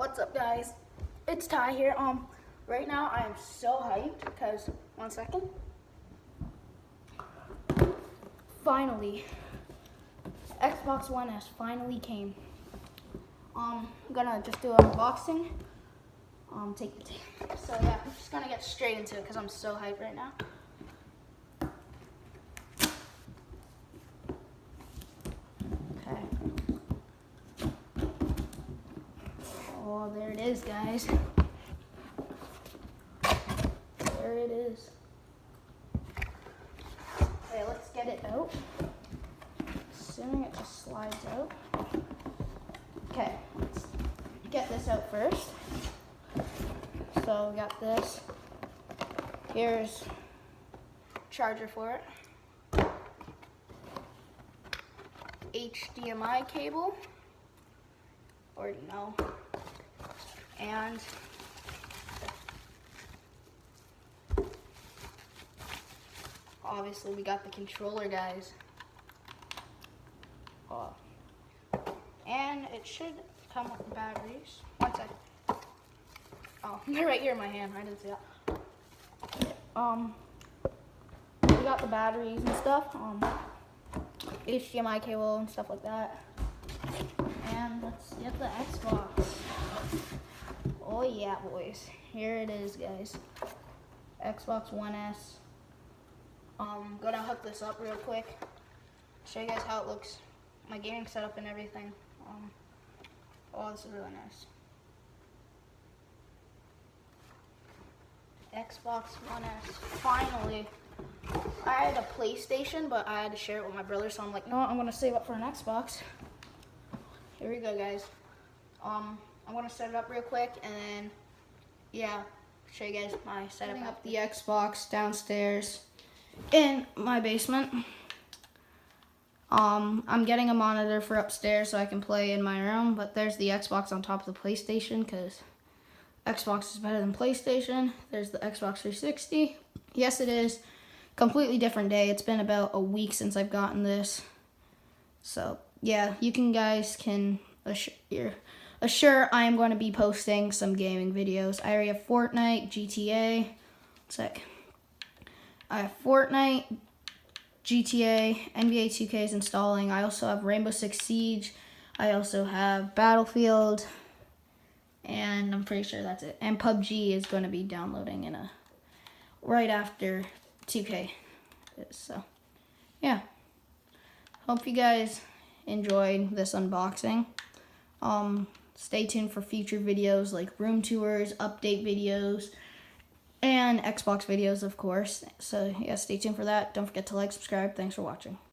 What's up, guys? It's Ty here. Right now I am so hyped because 1 second. Finally, Xbox One S finally came. I'm gonna just do an unboxing. Take the tape. So yeah, I'm just gonna get straight into it because I'm so hyped right now. Okay. Oh, there it is, guys. There it is. Okay, let's get it out. Assuming it just slides out. Okay, let's get this out first. So we got this. Here's charger for it. HDMI cable. Already know. And obviously we got the controller, guys. Oh. And it should come with batteries. 1 second. Oh, they're right here in my hand. I didn't see that. We got the batteries and stuff. HDMI cable and stuff like that. And let's get the Xbox. Oh yeah, boys. Here it is, guys. Xbox One S. Gonna hook this up real quick. Show you guys how it looks. My gaming setup and everything. Oh, this is really nice. Xbox One S. Finally. I had a PlayStation, but I had to share it with my brother, so I'm like, no, I'm gonna save up for an Xbox. Here we go, guys. I'm gonna set it up real quick, and then, yeah, show you guys my setup. Setting up the Xbox downstairs in my basement. I'm getting a monitor for upstairs so I can play in my room, but there's the Xbox on top of the PlayStation because Xbox is better than PlayStation. There's the Xbox 360. Yes, it is. Completely different day. It's been about a week since I've gotten this. So, yeah, you guys can assure I am going to be posting some gaming videos. I already have Fortnite, GTA. I have Fortnite, GTA, NBA 2K is installing. I also have Rainbow Six Siege. I also have Battlefield. And I'm pretty sure that's it. And PUBG is going to be downloading right after 2K is. So, yeah. Hope you guys enjoyed this unboxing. Stay tuned for future videos like room tours, update videos, and Xbox videos, of course. So, yeah, stay tuned for that. Don't forget to like, subscribe. Thanks for watching.